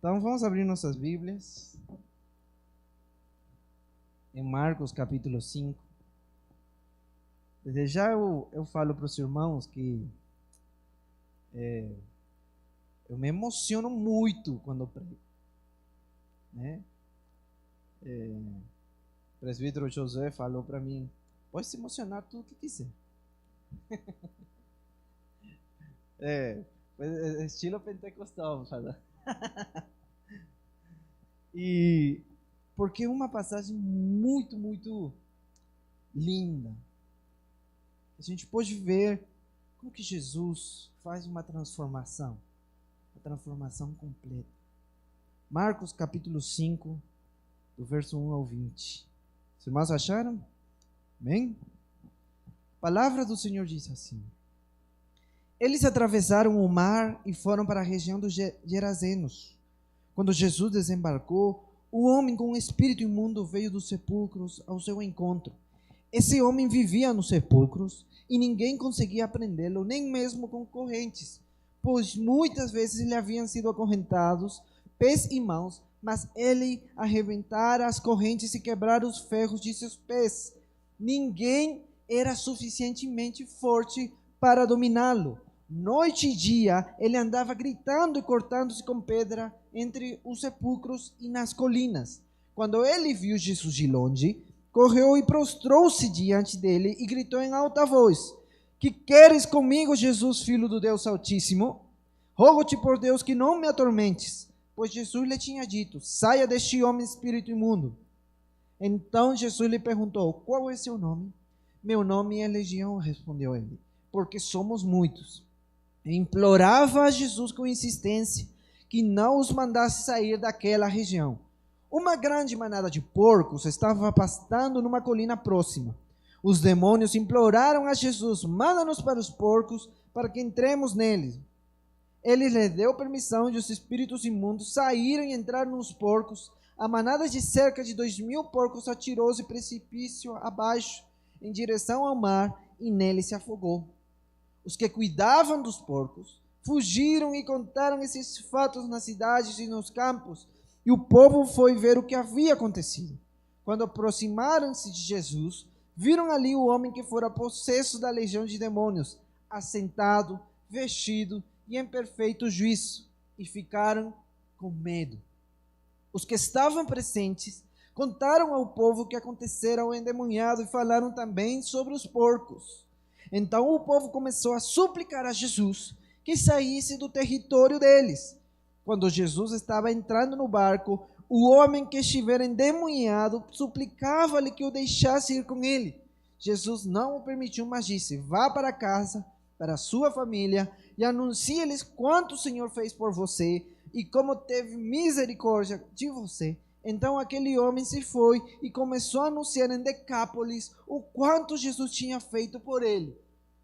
Então vamos abrir nossas Bíblias em Marcos capítulo 5. Desde já eu falo para os irmãos que eu me emociono muito quando prego, né? O presbítero José falou para mim: pode se emocionar tudo que quiser. Estilo pentecostal, fala. E porque é uma passagem muito, muito linda. A gente pode ver como que Jesus faz uma transformação completa. Marcos capítulo 5, do verso 1 ao 20. Os irmãos acharam? Amém? A palavra do Senhor diz assim: eles atravessaram o mar e foram para a região dos Gerazenos. Quando Jesus desembarcou, o homem com um espírito imundo veio dos sepulcros ao seu encontro. Esse homem vivia nos sepulcros e ninguém conseguia prendê-lo, nem mesmo com correntes, pois muitas vezes lhe haviam sido acorrentados pés e mãos, mas ele arrebentara as correntes e quebrara os ferros de seus pés. Ninguém era suficientemente forte para dominá-lo. Noite e dia ele andava gritando e cortando-se com pedra entre os sepulcros e nas colinas. Quando ele viu Jesus de longe, correu e prostrou-se diante dele e gritou em alta voz: que queres comigo, Jesus, filho do Deus Altíssimo? Rogo-te por Deus que não me atormentes. Pois Jesus lhe tinha dito: saia deste homem, espírito imundo. Então Jesus lhe perguntou: qual é seu nome? Meu nome é Legião, respondeu ele, porque somos muitos. E implorava a Jesus com insistência que não os mandasse sair daquela região. Uma grande manada de porcos estava pastando numa colina próxima. Os demônios imploraram a Jesus: manda-nos para os porcos, para que entremos neles. Ele lhe deu permissão e os espíritos imundos saíram e entraram nos porcos. A manada de cerca de 2.000 porcos atirou-se precipício abaixo, em direção ao mar, e nele se afogou. Os que cuidavam dos porcos fugiram e contaram esses fatos nas cidades e nos campos, e o povo foi ver o que havia acontecido. Quando aproximaram-se de Jesus, viram ali o homem que fora possesso da legião de demônios, assentado, vestido e em perfeito juízo, e ficaram com medo. Os que estavam presentes contaram ao povo o que acontecera ao endemoniado e falaram também sobre os porcos. Então o povo começou a suplicar a Jesus que saísse do território deles. Quando Jesus estava entrando no barco, o homem que estivera endemoniado suplicava-lhe que o deixasse ir com ele. Jesus não o permitiu, mas disse: vá para casa, para a sua família, e anuncie-lhes quanto o Senhor fez por você e como teve misericórdia de você. Então aquele homem se foi e começou a anunciar em Decápolis o quanto Jesus tinha feito por ele.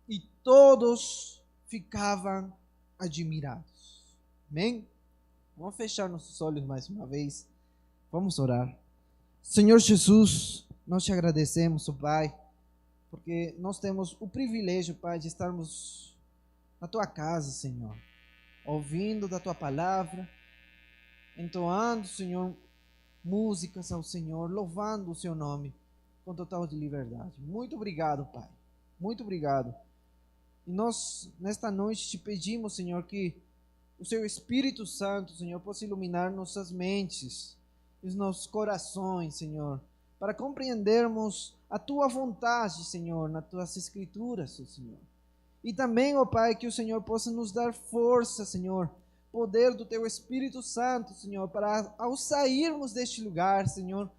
E todos ficavam admirados. Amém? Vamos fechar nossos olhos mais uma vez. Vamos orar. Senhor Jesus, nós te agradecemos, ó Pai, porque nós temos o privilégio, Pai, de estarmos na tua casa, Senhor, ouvindo da tua palavra, entoando, Senhor, músicas ao Senhor, louvando o seu nome com total de liberdade. Muito obrigado, Pai. Muito obrigado. E nós, nesta noite, te pedimos, Senhor, que o seu Espírito Santo, Senhor, possa iluminar nossas mentes e os nossos corações, Senhor, para compreendermos a tua vontade, Senhor, nas tuas escrituras, Senhor. E também, ó Pai, que o Senhor possa nos dar força, Senhor, poder do teu Espírito Santo, Senhor, para ao sairmos deste lugar, Senhor,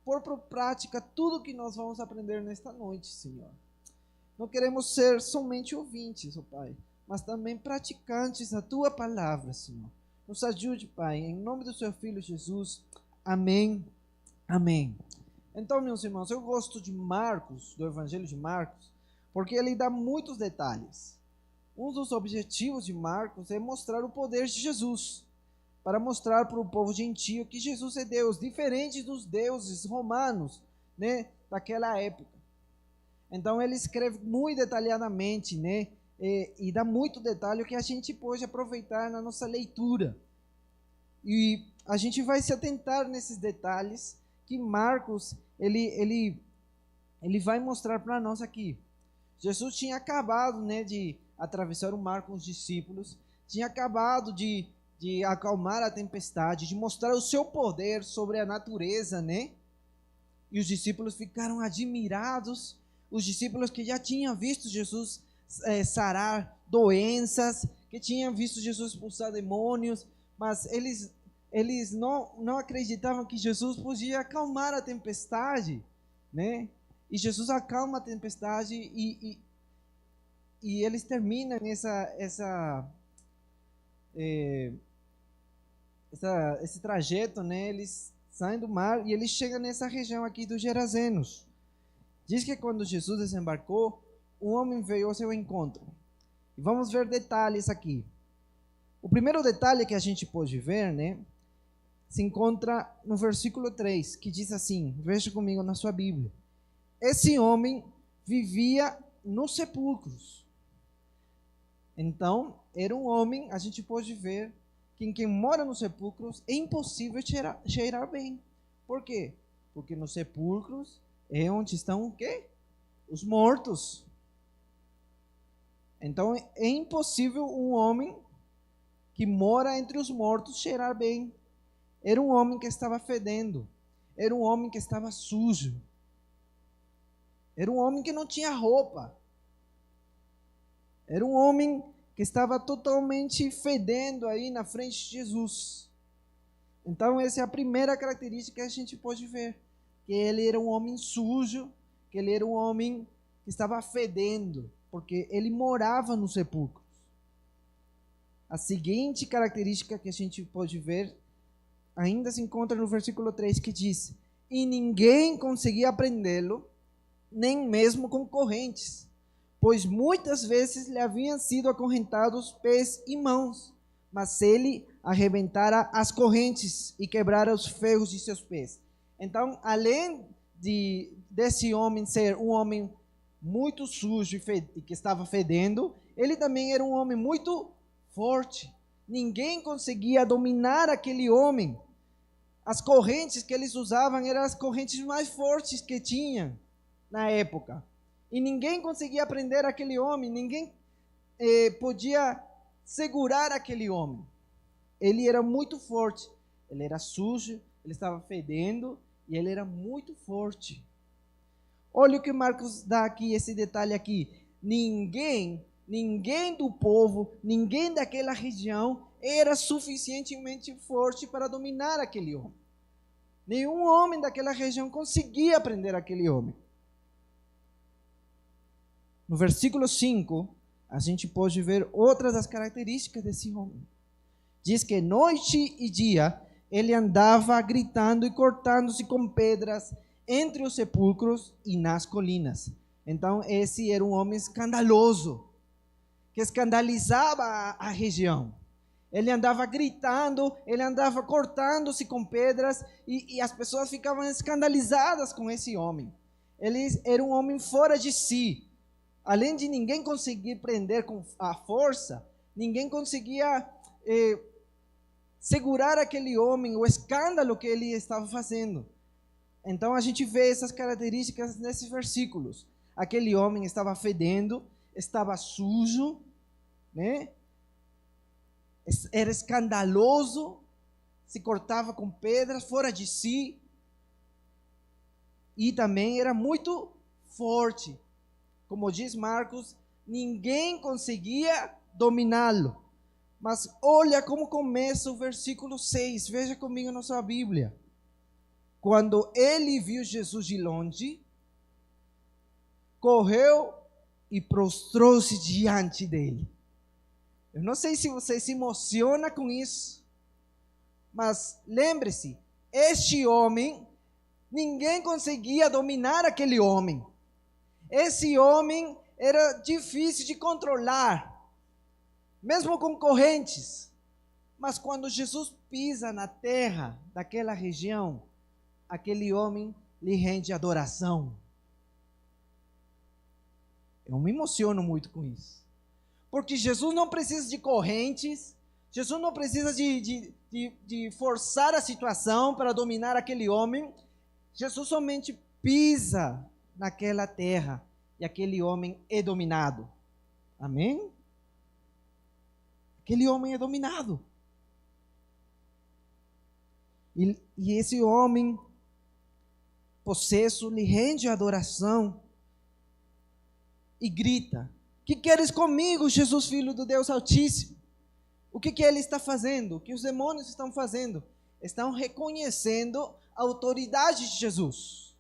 pôr por prática tudo que nós vamos aprender nesta noite, Senhor. Não queremos ser somente ouvintes, ó Pai, mas também praticantes da tua palavra, Senhor. Nos ajude, Pai, em nome do seu Filho Jesus. Amém. Amém. Então, meus irmãos, eu gosto de Marcos, do Evangelho de Marcos, porque ele dá muitos detalhes. Um dos objetivos de Marcos é mostrar o poder de Jesus, para mostrar para o povo gentio que Jesus é Deus, diferente dos deuses romanos, né, daquela época. Então ele escreve muito detalhadamente, né, e dá muito detalhe que a gente pode aproveitar na nossa leitura. E a gente vai se atentar nesses detalhes que Marcos ele vai mostrar para nós aqui. Jesus tinha acabado, né, de atravessar o mar com os discípulos, tinha acabado de acalmar a tempestade, de mostrar o seu poder sobre a natureza, né? E os discípulos ficaram admirados, os discípulos que já tinham visto Jesus sarar doenças, que tinham visto Jesus expulsar demônios, mas eles não acreditavam que Jesus podia acalmar a tempestade, né? E Jesus acalma a tempestade e eles terminam esse trajeto, né? Eles saem do mar e eles chegam nessa região aqui dos Gerazenos. Diz que quando Jesus desembarcou, um homem veio ao seu encontro. E vamos ver detalhes aqui. O primeiro detalhe que a gente pode ver, né, se encontra no versículo 3, que diz assim, veja comigo na sua Bíblia. Esse homem vivia nos sepulcros. Então, era um homem, a gente pode ver, que quem mora nos sepulcros é impossível cheirar bem. Por quê? Porque nos sepulcros é onde estão o quê? Os mortos. Então, é impossível um homem que mora entre os mortos cheirar bem. Era um homem que estava fedendo. Era um homem que estava sujo. Era um homem que não tinha roupa. Era um homem que estava totalmente fedendo aí na frente de Jesus. Então, essa é a primeira característica que a gente pode ver. Que ele era um homem sujo, que ele era um homem que estava fedendo, porque ele morava nos sepulcros. A seguinte característica que a gente pode ver ainda se encontra no versículo 3, que diz: e ninguém conseguia prendê-lo, nem mesmo com correntes, pois muitas vezes lhe haviam sido acorrentados pés e mãos, mas ele arrebentara as correntes e quebrara os ferros de seus pés. Então, além desse homem ser um homem muito sujo e que estava fedendo, ele também era um homem muito forte. Ninguém conseguia dominar aquele homem. As correntes que eles usavam eram as correntes mais fortes que tinham na época. E ninguém conseguia prender aquele homem, ninguém podia segurar aquele homem. Ele era muito forte, ele era sujo, ele estava fedendo e ele era muito forte. Olha o que Marcos dá aqui, esse detalhe aqui. Ninguém do povo, ninguém daquela região era suficientemente forte para dominar aquele homem. Nenhum homem daquela região conseguia prender aquele homem. No versículo 5, a gente pode ver outras das características desse homem. Diz que noite e dia ele andava gritando e cortando-se com pedras entre os sepulcros e nas colinas. Então, esse era um homem escandaloso, que escandalizava a região. Ele andava gritando, ele andava cortando-se com pedras e as pessoas ficavam escandalizadas com esse homem. Ele era um homem fora de si. Além de ninguém conseguir prender com a força, ninguém conseguia segurar aquele homem, o escândalo que ele estava fazendo. Então a gente vê essas características nesses versículos. Aquele homem estava fedendo, estava sujo, né? Era escandaloso, se cortava com pedras, fora de si, e também era muito forte. Como diz Marcos, ninguém conseguia dominá-lo. Mas olha como começa o versículo 6, veja comigo na sua Bíblia. Quando ele viu Jesus de longe, correu e prostrou-se diante dele. Eu não sei se você se emociona com isso, mas lembre-se, este homem, ninguém conseguia dominar aquele homem. Esse homem era difícil de controlar, mesmo com correntes. Mas quando Jesus pisa na terra daquela região, aquele homem lhe rende adoração. Eu me emociono muito com isso. Porque Jesus não precisa de correntes, Jesus não precisa de forçar a situação para dominar aquele homem. Jesus somente pisa naquela terra e aquele homem é dominado. Amém? Aquele homem é dominado. E esse homem possesso lhe rende adoração e grita: que queres comigo, Jesus, filho do Deus Altíssimo? O que ele está fazendo? O que os demônios estão fazendo? Estão reconhecendo a autoridade de Jesus.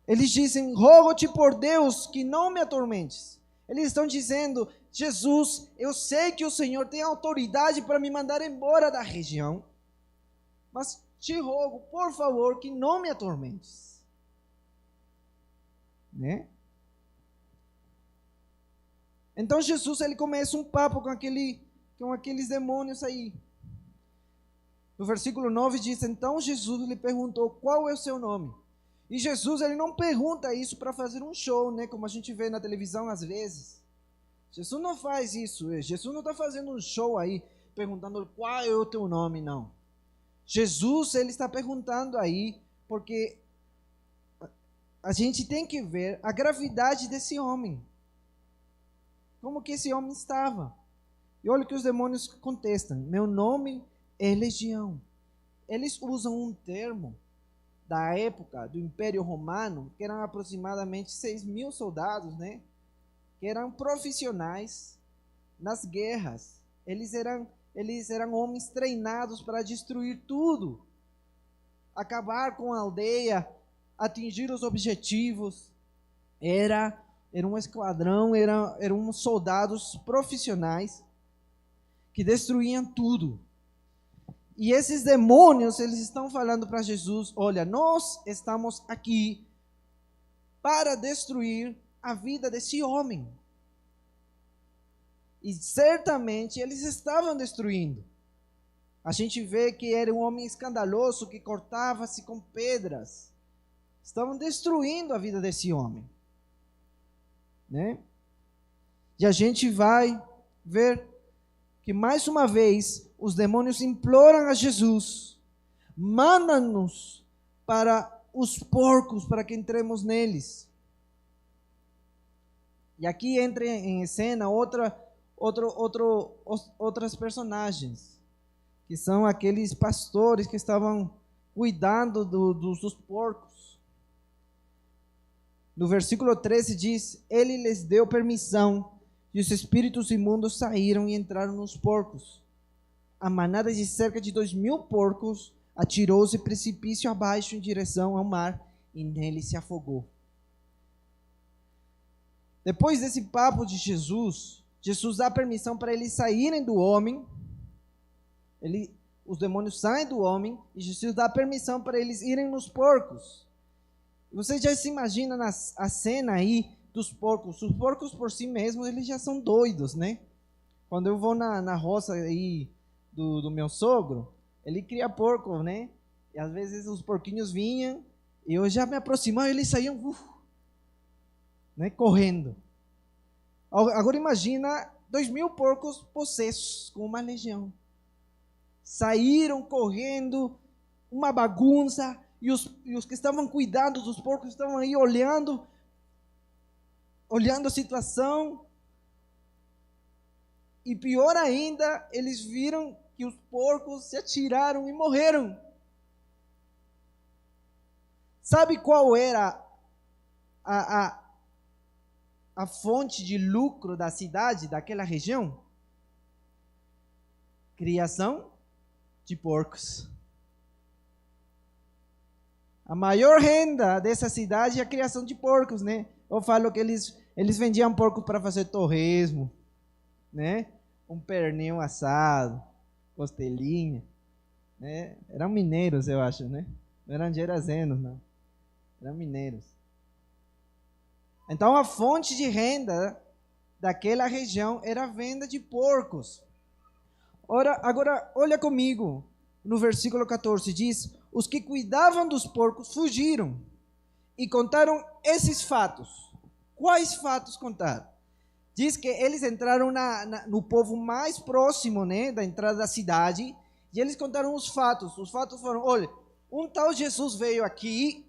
Eles dizem: rogo-te por Deus que não me atormentes. Eles estão dizendo: Jesus, eu sei que o Senhor tem autoridade para me mandar embora da região, mas te rogo, por favor, que não me atormentes. Né? Então Jesus, ele começa um papo com aqueles demônios aí. No versículo 9 diz: então Jesus lhe perguntou: qual é o seu nome? E Jesus, ele não pergunta isso para fazer um show, né? Como a gente vê na televisão às vezes. Jesus não faz isso. Jesus não está fazendo um show aí, perguntando qual é o teu nome, não. Jesus, ele está perguntando aí, porque a gente tem que ver a gravidade desse homem. Como que esse homem estava. E olha o que os demônios contestam: meu nome é Legião. Eles usam um termo da época do Império Romano, que eram aproximadamente 6.000 soldados, né? Que eram profissionais nas guerras. Eles eram homens treinados para destruir tudo, acabar com a aldeia, atingir os objetivos. Era um esquadrão, eram soldados profissionais que destruíam tudo. E esses demônios, eles estão falando para Jesus: olha, nós estamos aqui para destruir a vida desse homem. E certamente eles estavam destruindo. A gente vê que era um homem escandaloso, que cortava-se com pedras. Estavam destruindo a vida desse homem. Né? E a gente vai ver que mais uma vez os demônios imploram a Jesus: manda-nos para os porcos, para que entremos neles. E aqui entra em cena outras personagens, que são aqueles pastores que estavam cuidando dos porcos. No versículo 13 diz: ele lhes deu permissão, e os espíritos imundos saíram e entraram nos porcos. A manada de cerca de 2.000 porcos atirou-se precipício abaixo em direção ao mar, e nele se afogou. Depois desse papo de Jesus dá permissão para eles saírem do homem. Os demônios saem do homem e Jesus dá permissão para eles irem nos porcos. Você já se imagina a cena aí dos porcos? Os porcos por si mesmos, eles já são doidos, né? Quando eu vou na roça aí do meu sogro, ele cria porco, né? E às vezes os porquinhos vinham e eu já me aproximava e eles saíam né, correndo. Agora imagina 2.000 porcos possessos com uma legião. Saíram correndo, uma bagunça, e os que estavam cuidando dos porcos estavam aí olhando a situação. E pior ainda, eles viram que os porcos se atiraram e morreram. Sabe qual era a fonte de lucro da cidade, daquela região? Criação de porcos. A maior renda dessa cidade é a criação de porcos, né? Eu falo que eles vendiam porcos para fazer torresmo, né? Um pernil assado, costelinha, né? Eram mineiros, eu acho, né? Não eram gerazenos, não. Eram mineiros. Então a fonte de renda daquela região era a venda de porcos. Agora, olha comigo, no versículo 14 diz: os que cuidavam dos porcos fugiram e contaram esses fatos. Quais fatos contaram? Diz que eles entraram no povo mais próximo, né, da entrada da cidade, e eles contaram os fatos. Os fatos foram: olha, um tal Jesus veio aqui.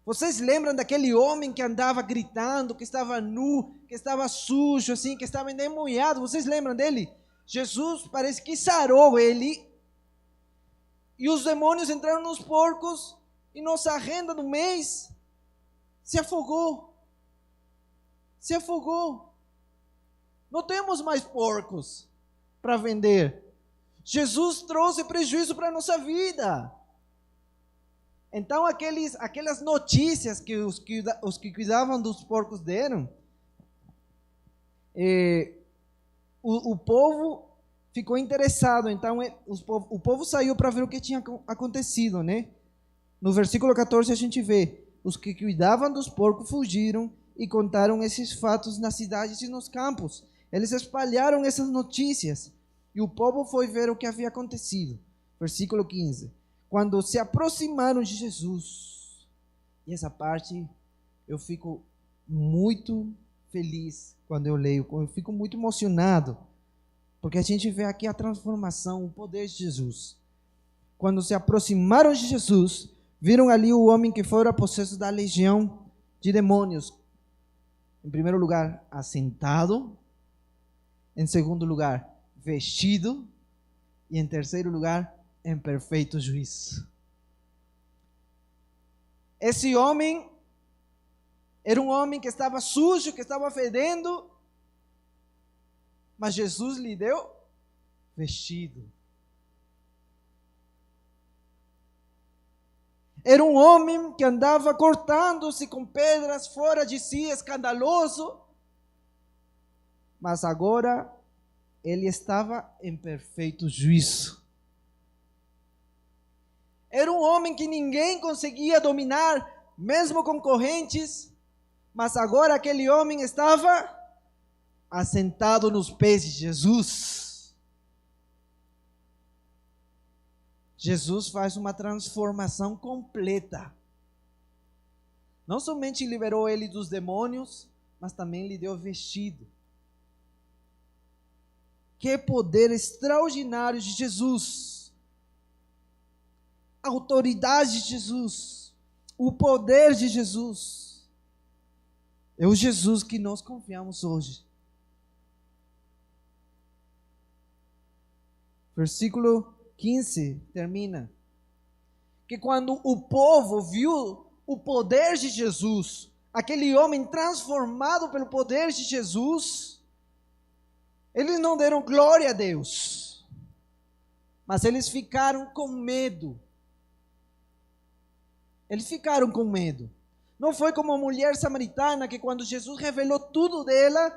Vocês lembram daquele homem que andava gritando, que estava nu, que estava sujo, assim, que estava endemoniado? Vocês lembram dele? Jesus parece que sarou ele, e os demônios entraram nos porcos, e nossa renda do mês se afogou. Se afogou. Não temos mais porcos para vender. Jesus trouxe prejuízo para a nossa vida. Então, aquelas notícias que os que cuidavam dos porcos deram, o povo ficou interessado. Então, o povo saiu para ver o que tinha acontecido, né? No versículo 14 a gente vê: os que cuidavam dos porcos fugiram e contaram esses fatos nas cidades e nos campos. Eles espalharam essas notícias e o povo foi ver o que havia acontecido. Versículo 15. Quando se aproximaram de Jesus, e essa parte eu fico muito feliz quando eu leio, eu fico muito emocionado, porque a gente vê aqui a transformação, o poder de Jesus. Quando se aproximaram de Jesus, viram ali o homem que fora possesso da legião de demônios. Em primeiro lugar, assentado. Em segundo lugar, vestido. E em terceiro lugar, em perfeito juízo. Esse homem era um homem que estava sujo, que estava fedendo, mas Jesus lhe deu vestido. Era um homem que andava cortando-se com pedras fora de si, escandaloso, mas agora ele estava em perfeito juízo. Era um homem que ninguém conseguia dominar, mesmo com correntes, mas agora aquele homem estava assentado nos pés de Jesus. Jesus faz uma transformação completa. Não somente liberou ele dos demônios, mas também lhe deu vestido. Que poder extraordinário de Jesus! A autoridade de Jesus, o poder de Jesus. É o Jesus que nós confiamos hoje. Versículo 15 termina: que quando o povo viu o poder de Jesus, aquele homem transformado pelo poder de Jesus, eles não deram glória a Deus, mas eles ficaram com medo. Eles ficaram com medo. Não foi como a mulher samaritana, que quando Jesus revelou tudo dela,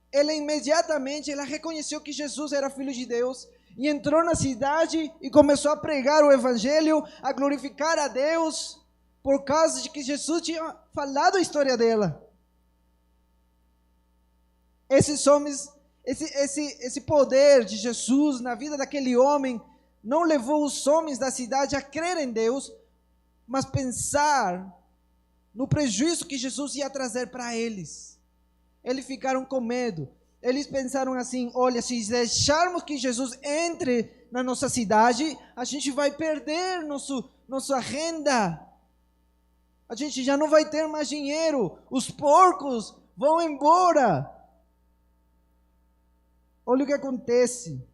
ela imediatamente reconheceu que Jesus era filho de Deus e entrou na cidade e começou a pregar o evangelho, a glorificar a Deus, por causa de que Jesus tinha falado a história dela. Esses homens, esse poder de Jesus na vida daquele homem não levou os homens da cidade a crer em Deus, mas pensar no prejuízo que Jesus ia trazer para eles. Eles ficaram com medo. Eles pensaram assim: olha, se deixarmos que Jesus entre na nossa cidade, a gente vai perder nossa renda. A gente já não vai ter mais dinheiro. Os porcos vão embora. Olha o que acontece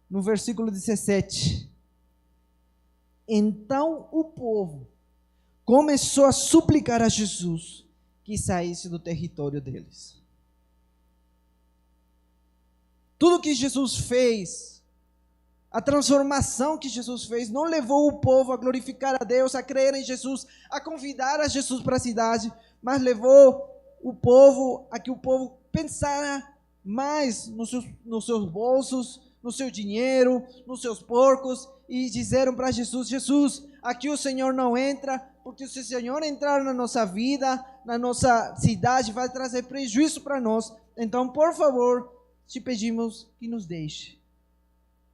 no versículo 17. Então o povo começou a suplicar a Jesus que saísse do território deles. Tudo que Jesus fez, a transformação que Jesus fez, não levou o povo a glorificar a Deus, a crer em Jesus, a convidar a Jesus para a cidade, mas levou o povo a que o povo pensara mais nos seus bolsos, no seu dinheiro, nos seus porcos, e disseram para Jesus: Jesus, aqui o Senhor não entra, porque se o Senhor entrar na nossa vida, na nossa cidade, vai trazer prejuízo para nós. Então, por favor, te pedimos que nos deixe,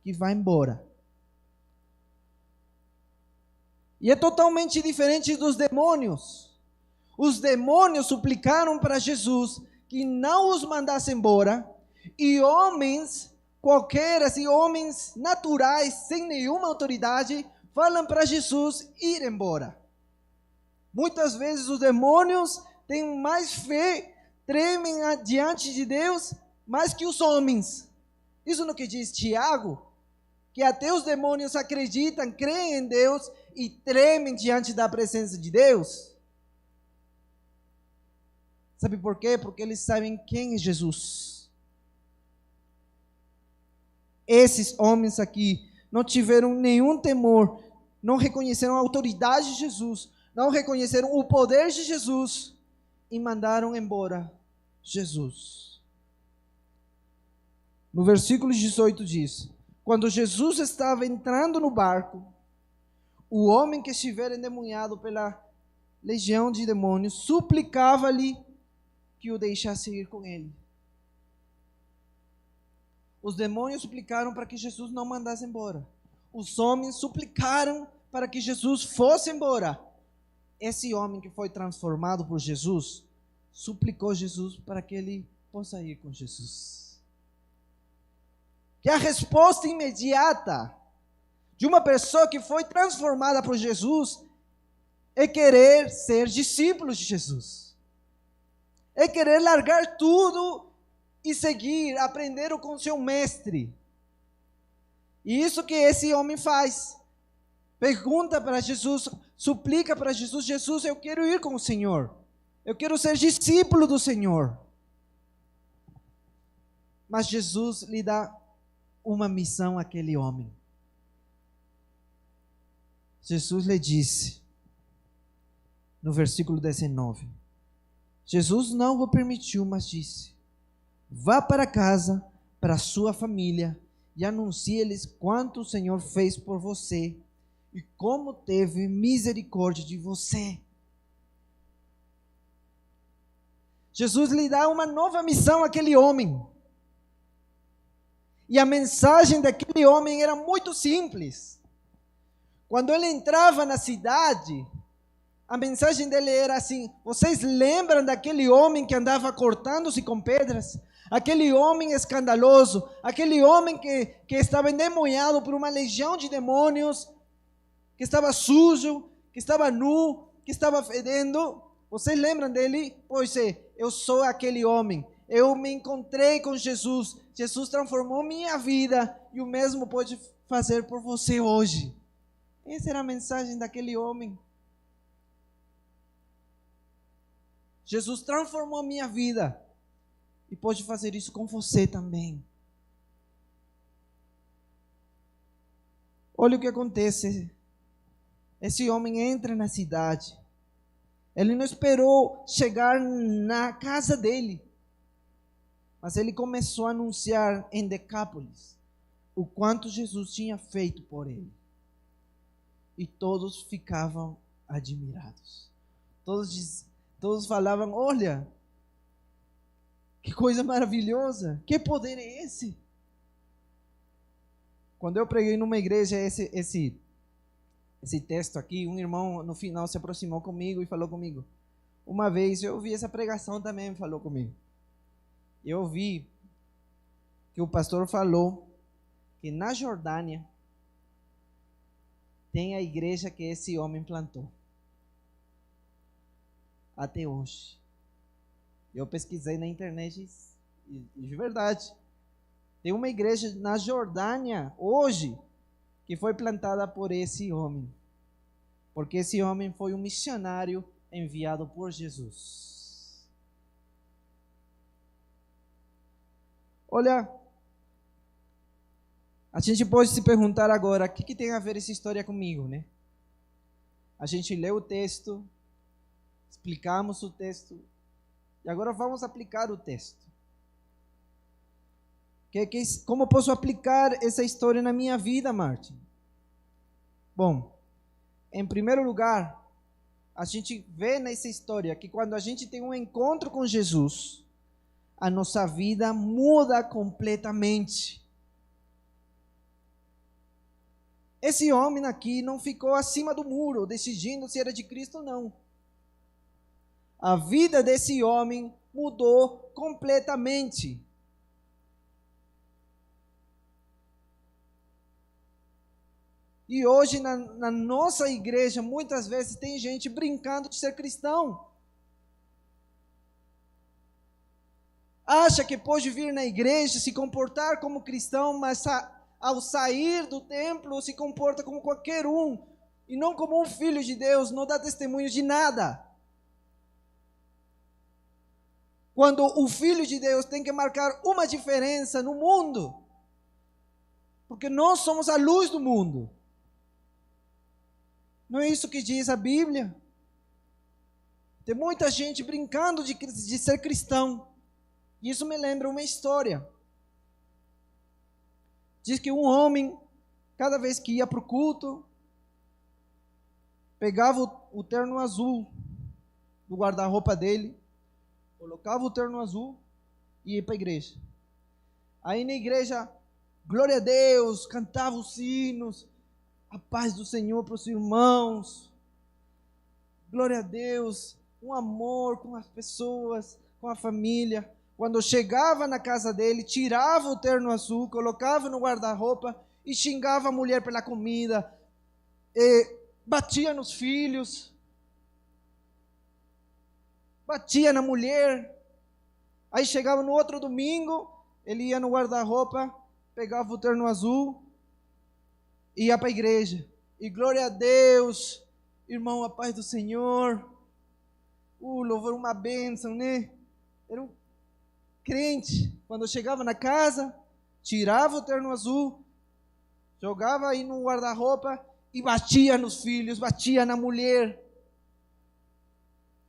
que vá embora. E é totalmente diferente dos demônios. Os demônios suplicaram para Jesus que não os mandasse embora, e homens qualquer, assim, homens naturais, sem nenhuma autoridade, falam para Jesus ir embora. Muitas vezes os demônios têm mais fé, tremem diante de Deus, mais que os homens. Isso no que diz Tiago, que até os demônios acreditam, creem em Deus e tremem diante da presença de Deus. Sabe por quê? Porque eles sabem quem é Jesus. Esses homens aqui não tiveram nenhum temor, não reconheceram a autoridade de Jesus, não reconheceram o poder de Jesus e mandaram embora Jesus. No versículo 18 diz: quando Jesus estava entrando no barco, o homem que estivera endemoniado pela legião de demônios suplicava-lhe que o deixasse ir com ele. Os demônios suplicaram para que Jesus não mandasse embora. Os homens suplicaram para que Jesus fosse embora. Esse homem que foi transformado por Jesus, suplicou Jesus para que ele possa ir com Jesus. Que a resposta imediata de uma pessoa que foi transformada por Jesus é querer ser discípulo de Jesus. É querer largar tudo e seguir, aprender com seu mestre. E isso que esse homem faz. Pergunta para Jesus, suplica para Jesus: Jesus, eu quero ir com o Senhor. Eu quero ser discípulo do Senhor. Mas Jesus lhe dá uma missão àquele homem. Jesus lhe disse, no versículo 19, Jesus não o permitiu, mas disse: vá para casa, para a sua família, e anuncie-lhes quanto o Senhor fez por você e como teve misericórdia de você. Jesus lhe dá uma nova missão àquele homem. E a mensagem daquele homem era muito simples. Quando ele entrava na cidade, a mensagem dele era assim: vocês lembram daquele homem que andava cortando-se com pedras? Aquele homem escandaloso, aquele homem que estava endemoniado por uma legião de demônios, que estava sujo, que estava nu, que estava fedendo. Vocês lembram dele? Pois é, eu sou aquele homem. Eu me encontrei com Jesus. Jesus transformou minha vida e o mesmo pode fazer por você hoje. Essa era a mensagem daquele homem. Jesus transformou a minha vida e pode fazer isso com você também. Olha o que acontece. Esse homem entra na cidade. Ele não esperou chegar na casa dele, mas ele começou a anunciar em Decápolis o quanto Jesus tinha feito por ele. E todos ficavam admirados. Todos falavam: olha, que coisa maravilhosa, que poder é esse? Quando eu preguei numa igreja esse texto aqui, um irmão no final se aproximou comigo e falou comigo. Uma vez eu ouvi essa pregação também, falou comigo. Eu ouvi que o pastor falou que na Jordânia tem a igreja que esse homem plantou. Até hoje. Eu pesquisei na internet e de verdade. Tem uma igreja na Jordânia hoje que foi plantada por esse homem. Porque esse homem foi um missionário enviado por Jesus. Olha, a gente pode se perguntar agora, o que tem a ver essa história comigo, né? A gente leu o texto, explicamos o texto, e agora vamos aplicar o texto. Como posso aplicar essa história na minha vida, Martin? Bom, em primeiro lugar, a gente vê nessa história que quando a gente tem um encontro com Jesus, a nossa vida muda completamente. Esse homem aqui não ficou acima do muro, decidindo se era de Cristo ou não. A vida desse homem mudou completamente. E hoje na nossa igreja, muitas vezes tem gente brincando de ser cristão. Acha que pode vir na igreja, se comportar como cristão, mas ao sair do templo se comporta como qualquer um, e não como um filho de Deus, não dá testemunho de nada. Quando o filho de Deus tem que marcar uma diferença no mundo, porque nós somos a luz do mundo. Não é isso que diz a Bíblia? Tem muita gente brincando de ser cristão. Isso me lembra uma história. Diz que um homem, cada vez que ia para o culto, pegava o terno azul do guarda-roupa dele, colocava o terno azul e ia para a igreja. Aí na igreja, glória a Deus, cantava os hinos, a paz do Senhor para os irmãos, glória a Deus, um amor com as pessoas, com a família. Quando chegava na casa dele, tirava o terno azul, colocava no guarda-roupa e xingava a mulher pela comida, batia nos filhos, batia na mulher. Aí chegava no outro domingo, ele ia no guarda-roupa, pegava o terno azul, ia para a igreja. E glória a Deus, irmão, a paz do Senhor. Louvor, uma bênção, né? Era um crente. Quando chegava na casa, tirava o terno azul, jogava aí no guarda-roupa e batia nos filhos, batia na mulher,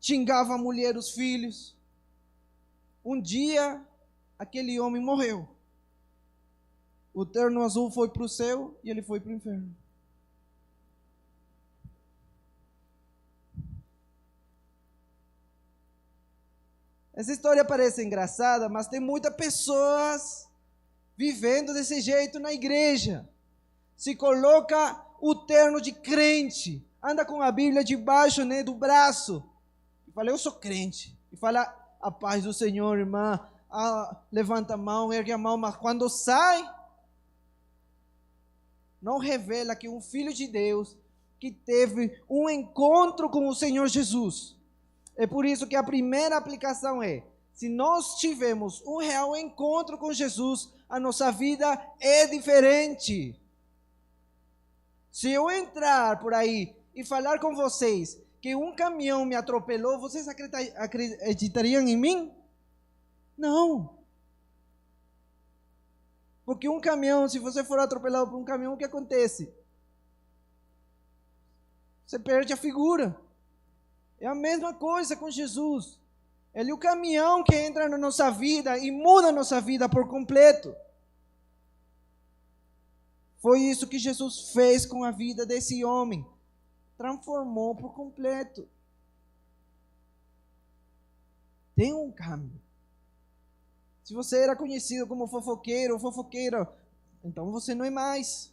xingava a mulher, os filhos. Um dia, aquele homem morreu. O terno azul foi para o céu e ele foi para o inferno. Essa história parece engraçada, mas tem muitas pessoas vivendo desse jeito na igreja. Se coloca o terno de crente, anda com a Bíblia debaixo, né, do braço, e fala, eu sou crente. E fala, a paz do Senhor, irmã. Levanta a mão, ergue a mão, mas quando sai, não revela que um filho de Deus que teve um encontro com o Senhor Jesus. É por isso que a primeira aplicação é, se nós tivemos um real encontro com Jesus, a nossa vida é diferente. Se eu entrar por aí e falar com vocês que um caminhão me atropelou, vocês acreditariam em mim? Não. Porque um caminhão, se você for atropelado por um caminhão, o que acontece? Você perde a figura. É a mesma coisa com Jesus. Ele é o caminhão que entra na nossa vida e muda a nossa vida por completo. Foi isso que Jesus fez com a vida desse homem. Transformou por completo. Tem um câmbio. Se você era conhecido como fofoqueiro ou fofoqueira, então você não é mais.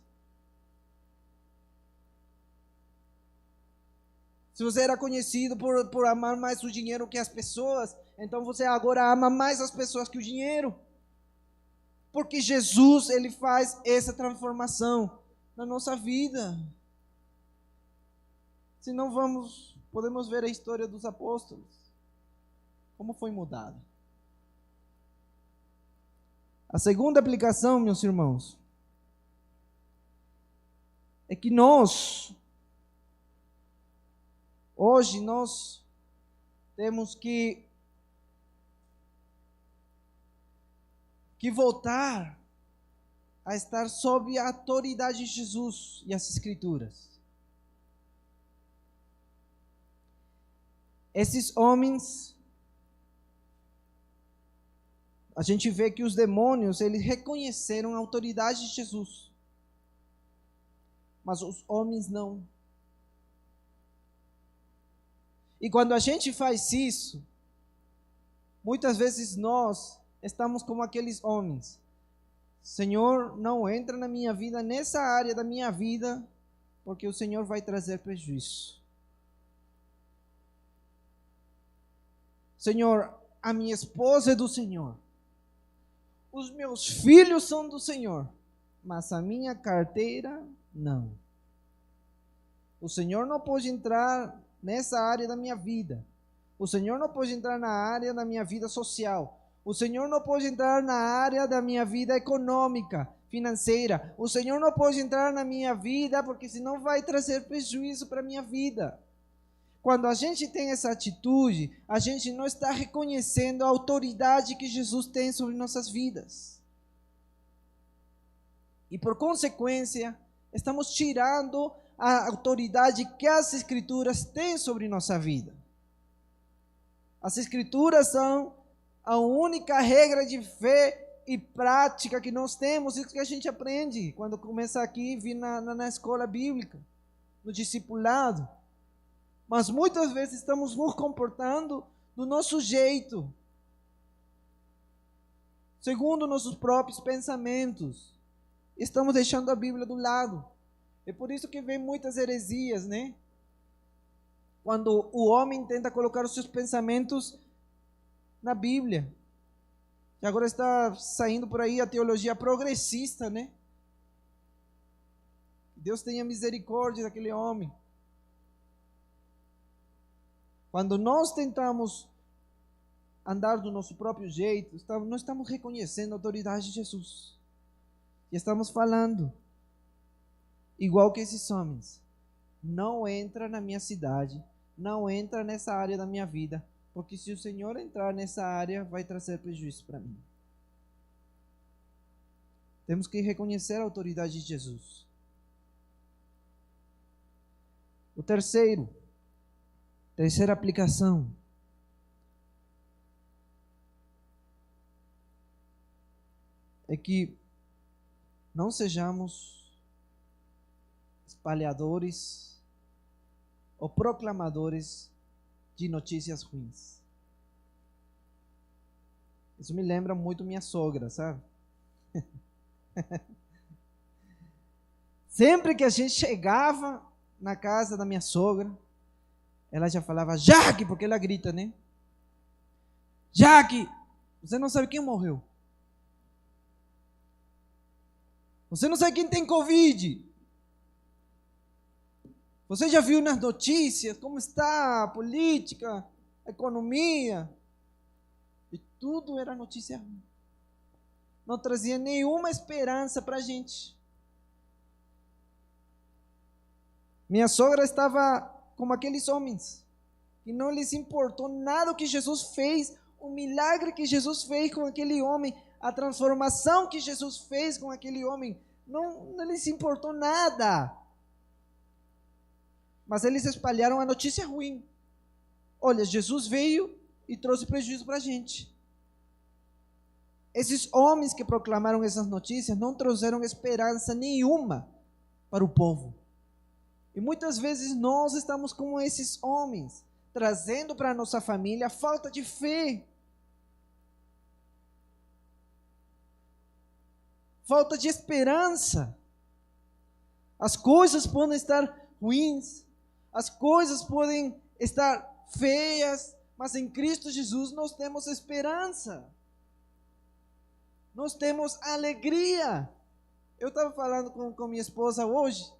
Se você era conhecido por amar mais o dinheiro que as pessoas, então você agora ama mais as pessoas que o dinheiro. Porque Jesus, ele faz essa transformação na nossa vida. Se não podemos ver a história dos apóstolos. Como foi mudada. A segunda aplicação, meus irmãos, é que hoje nós temos que voltar a estar sob a autoridade de Jesus e as Escrituras. Esses homens, a gente vê que os demônios, eles reconheceram a autoridade de Jesus. Mas os homens não. E quando a gente faz isso, muitas vezes nós estamos como aqueles homens. Senhor, não entra na minha vida, nessa área da minha vida, porque o Senhor vai trazer prejuízo. Senhor, a minha esposa é do Senhor, os meus filhos são do Senhor, mas a minha carteira não. O Senhor não pode entrar nessa área da minha vida. O Senhor não pode entrar na área da minha vida social. O Senhor não pode entrar na área da minha vida econômica, financeira. O Senhor não pode entrar na minha vida, porque senão vai trazer prejuízo para a minha vida. Quando a gente tem essa atitude, a gente não está reconhecendo a autoridade que Jesus tem sobre nossas vidas. E por consequência, estamos tirando a autoridade que as Escrituras têm sobre nossa vida. As Escrituras são a única regra de fé e prática que nós temos, isso que a gente aprende quando começa aqui a vir na escola bíblica, no discipulado. Mas muitas vezes estamos nos comportando do nosso jeito, segundo nossos próprios pensamentos. Estamos deixando a Bíblia do lado. É por isso que vem muitas heresias, né? Quando o homem tenta colocar os seus pensamentos na Bíblia. E agora está saindo por aí a teologia progressista, né? Deus tenha misericórdia daquele homem. Quando nós tentamos andar do nosso próprio jeito, não estamos reconhecendo a autoridade de Jesus. E estamos falando, igual que esses homens, não entra na minha cidade, não entra nessa área da minha vida, porque se o Senhor entrar nessa área, vai trazer prejuízo para mim. Temos que reconhecer a autoridade de Jesus. O terceira aplicação. É que não sejamos espalhadores ou proclamadores de notícias ruins. Isso me lembra muito minha sogra, sabe? Sempre que a gente chegava na casa da minha sogra, ela já falava, Jaque, porque ela grita, né? Jaque, você não sabe quem morreu. Você não sabe quem tem Covid. Você já viu nas notícias como está a política, a economia? E tudo era notícia ruim. Não trazia nenhuma esperança para a gente. Minha sogra estava como aqueles homens, que não lhes importou nada o que Jesus fez, o milagre que Jesus fez com aquele homem, a transformação que Jesus fez com aquele homem, não lhes importou nada. Mas eles espalharam a notícia ruim. Olha, Jesus veio e trouxe prejuízo para a gente. Esses homens que proclamaram essas notícias não trouxeram esperança nenhuma para o povo. E muitas vezes nós estamos como esses homens, trazendo para a nossa família falta de fé, falta de esperança. As coisas podem estar ruins, as coisas podem estar feias, mas em Cristo Jesus nós temos esperança, nós temos alegria. Eu estava falando com minha esposa hoje,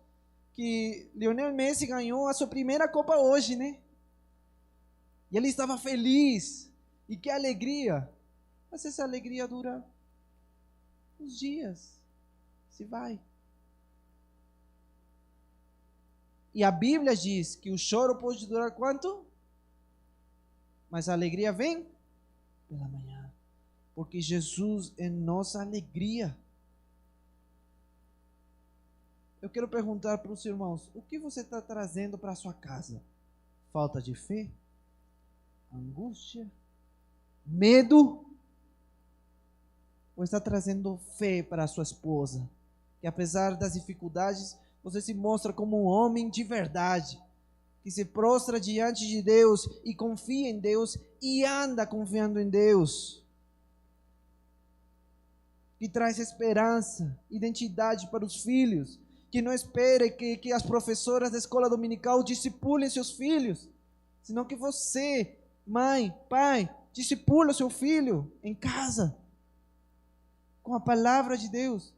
que Lionel Messi ganhou a sua primeira Copa hoje, né? E ele estava feliz. E que alegria. Mas essa alegria dura uns dias. Se vai. E a Bíblia diz que o choro pode durar quanto? Mas a alegria vem pela manhã. Porque Jesus é nossa alegria. Eu quero perguntar para os irmãos, o que você está trazendo para a sua casa? Falta de fé? Angústia? Medo? Ou está trazendo fé para a sua esposa? Que apesar das dificuldades, você se mostra como um homem de verdade, que se prostra diante de Deus e confia em Deus e anda confiando em Deus. Que traz esperança, identidade para os filhos, que não espere que as professoras da escola dominical discipulem seus filhos, senão que você, mãe, pai, discipula o seu filho em casa, com a palavra de Deus.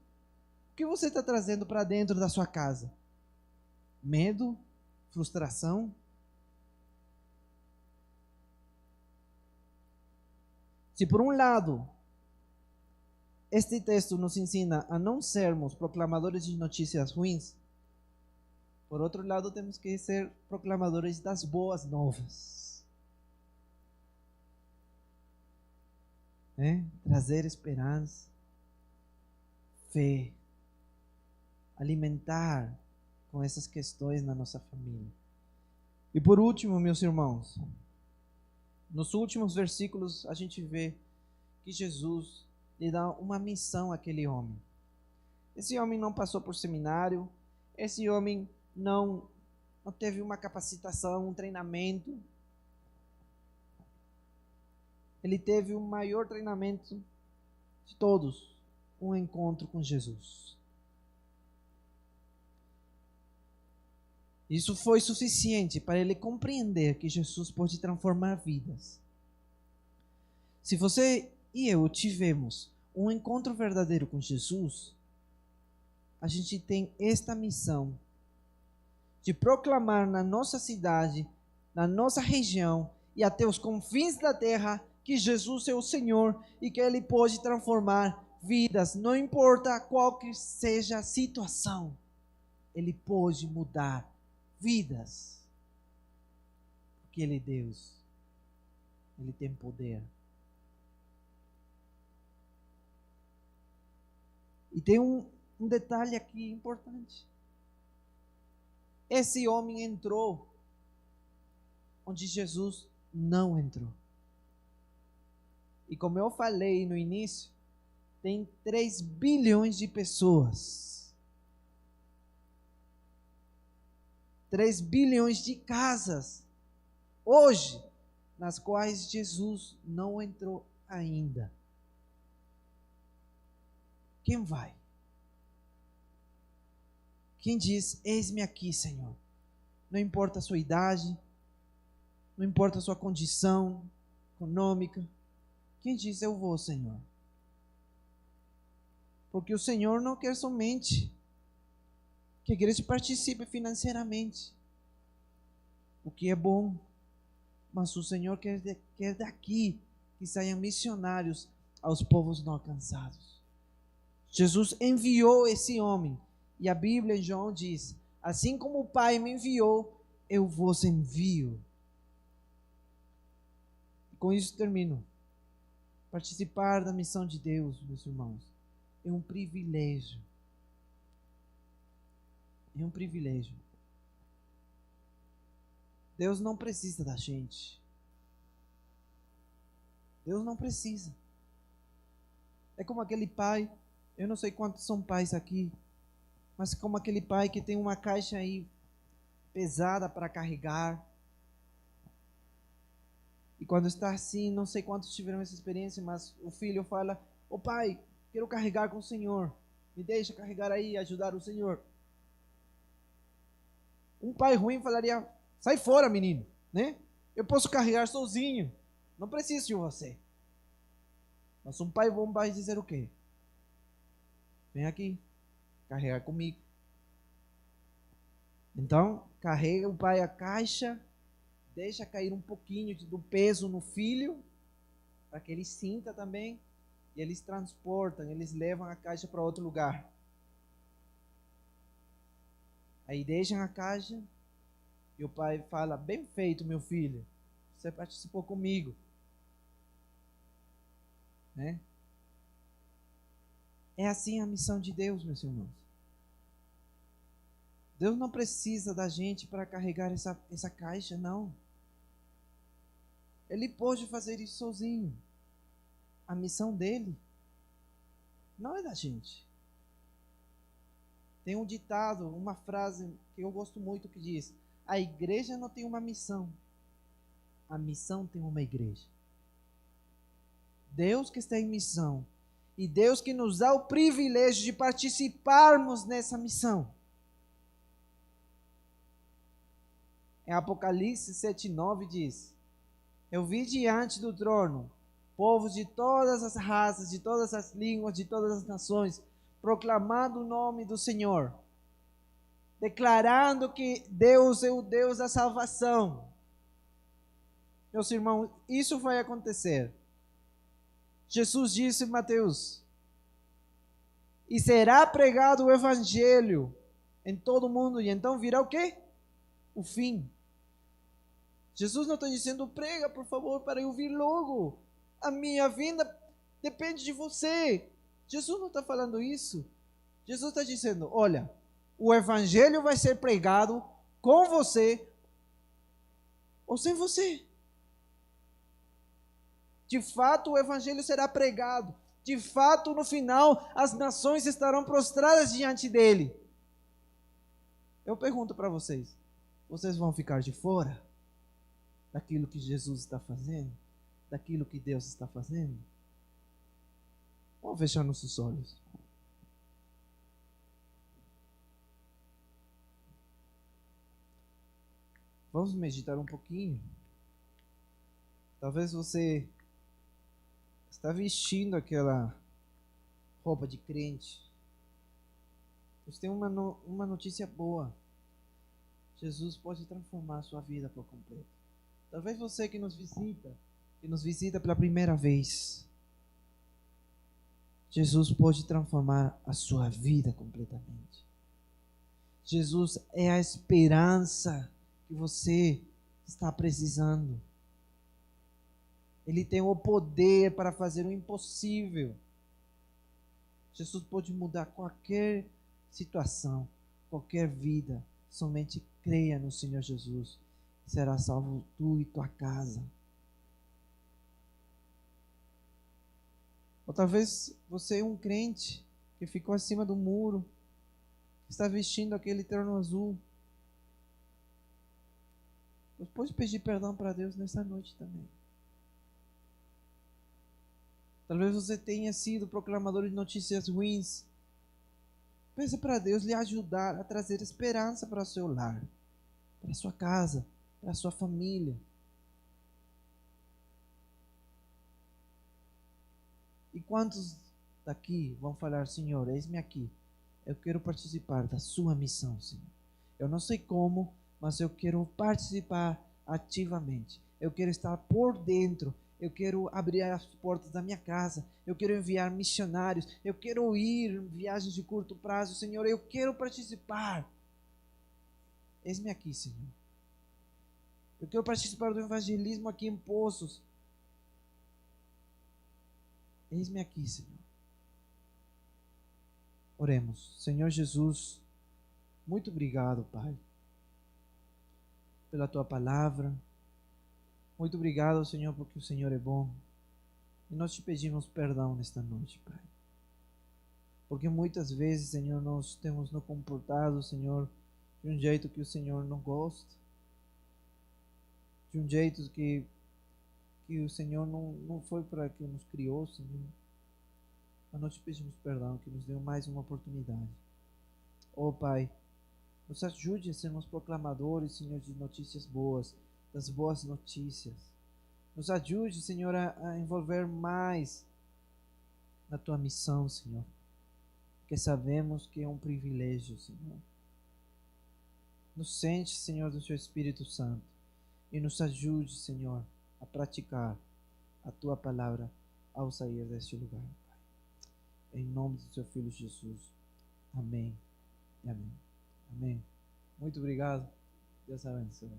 O que você está trazendo para dentro da sua casa? Medo? Frustração? Se por um lado, este texto nos ensina a não sermos proclamadores de notícias ruins, por outro lado, temos que ser proclamadores das boas novas. Trazer esperança, fé, alimentar com essas questões na nossa família. E por último, meus irmãos, nos últimos versículos a gente vê que Jesus lhe dá uma missão àquele homem. Esse homem não passou por seminário, esse homem não teve uma capacitação, um treinamento. Ele teve o maior treinamento de todos, um encontro com Jesus. Isso foi suficiente para ele compreender que Jesus pode transformar vidas. Se você e eu tivemos um encontro verdadeiro com Jesus, a gente tem esta missão de proclamar na nossa cidade, na nossa região e até os confins da terra que Jesus é o Senhor e que Ele pode transformar vidas, não importa qual que seja a situação, Ele pode mudar vidas, porque Ele é Deus, Ele tem poder. E tem um detalhe aqui importante. Esse homem entrou onde Jesus não entrou. E como eu falei no início, tem 3 bilhões de pessoas. 3 bilhões de casas hoje, nas quais Jesus não entrou ainda. Quem vai? Quem diz, eis-me aqui, Senhor? Não importa a sua idade, não importa a sua condição econômica. Quem diz, eu vou, Senhor? Porque o Senhor não quer somente que a igreja participe financeiramente, o que é bom, mas o Senhor quer daqui que saiam missionários aos povos não alcançados. Jesus enviou esse homem, e a Bíblia em João diz, assim como o Pai me enviou, eu vos envio. E com isso termino. Participar da missão de Deus, meus irmãos, é um privilégio. É um privilégio. Deus não precisa da gente. Deus não precisa. É como aquele pai, eu não sei quantos são pais aqui, mas como aquele pai que tem uma caixa aí pesada para carregar. E quando está assim, não sei quantos tiveram essa experiência, mas o filho fala, ô pai, quero carregar com o Senhor. Me deixa carregar aí e ajudar o Senhor. Um pai ruim falaria, sai fora, menino, né? Eu posso carregar sozinho, não preciso de você. Mas um pai bom vai dizer o quê? Vem aqui, carregar comigo. Então, carrega o pai a caixa, deixa cair um pouquinho do peso no filho, para que ele sinta também, e eles transportam, eles levam a caixa para outro lugar. Aí deixam a caixa, e o pai fala, bem feito, meu filho, você participou comigo. Né? É assim a missão de Deus, meus irmãos. Deus não precisa da gente para carregar essa caixa, não. Ele pode fazer isso sozinho. A missão dele não é da gente. Tem um ditado, uma frase que eu gosto muito que diz, a igreja não tem uma missão, a missão tem uma igreja. Deus que está em missão e Deus que nos dá o privilégio de participarmos nessa missão. Em Apocalipse 7:9 diz, Eu vi diante do trono povos de todas as raças, de todas as línguas, de todas as nações, proclamando o nome do Senhor, declarando que Deus é o Deus da salvação. Meus irmãos, isso vai acontecer. Jesus disse em Mateus: e será pregado o evangelho em todo o mundo, e então virá o quê? O fim. Jesus não está dizendo: prega, por favor, para eu vir logo. A minha vinda depende de você. Jesus não está falando isso. Jesus está dizendo: olha, o evangelho vai ser pregado com você ou sem você. De fato, o evangelho será pregado. De fato, no final, as nações estarão prostradas diante dele. Eu pergunto para vocês: vocês vão ficar de fora daquilo que Jesus está fazendo? Daquilo que Deus está fazendo? Vamos fechar nossos olhos. Vamos meditar um pouquinho. Talvez você está vestindo aquela roupa de crente. Mas tem uma notícia boa. Jesus pode transformar a sua vida por completo. Talvez você que nos visita pela primeira vez, Jesus pode transformar a sua vida completamente. Jesus é a esperança que você está precisando. Ele tem o poder para fazer o impossível. Jesus pode mudar qualquer situação, qualquer vida. Somente creia no Senhor Jesus. Será salvo tu e tua casa. Ou talvez você é um crente que ficou acima do muro, que está vestindo aquele terno azul. Você pode pedir perdão para Deus nessa noite também. Talvez você tenha sido proclamador de notícias ruins. Peça para Deus lhe ajudar a trazer esperança para o seu lar, para a sua casa, para a sua família. E quantos daqui vão falar: Senhor, eis-me aqui, eu quero participar da sua missão, Senhor. Eu não sei como, mas eu quero participar ativamente. Eu quero estar por dentro. Eu quero abrir as portas da minha casa. Eu quero enviar missionários. Eu quero ir em viagens de curto prazo. Senhor, eu quero participar. Eis-me aqui, Senhor. Eu quero participar do evangelismo aqui em Poços. Eis-me aqui, Senhor. Oremos. Senhor Jesus, muito obrigado, Pai, pela Tua palavra. Muito obrigado, Senhor, porque o Senhor é bom. E nós te pedimos perdão nesta noite, Pai. Porque muitas vezes, Senhor, nós temos nos comportado, Senhor, de um jeito que o Senhor não gosta. De um jeito que o Senhor não foi para que nos criou, Senhor. Mas nós te pedimos perdão, que nos dê mais uma oportunidade. Oh, Pai, nos ajude a sermos proclamadores, Senhor, de notícias boas, das boas notícias. Nos ajude, Senhor, a envolver mais na Tua missão, Senhor. Porque sabemos que é um privilégio, Senhor. Nos sente, Senhor, do Seu Espírito Santo. E nos ajude, Senhor, a praticar a Tua palavra ao sair deste lugar, Pai. Em nome do Seu Filho Jesus. Amém. Amém. Amém. Muito obrigado. Deus abençoe.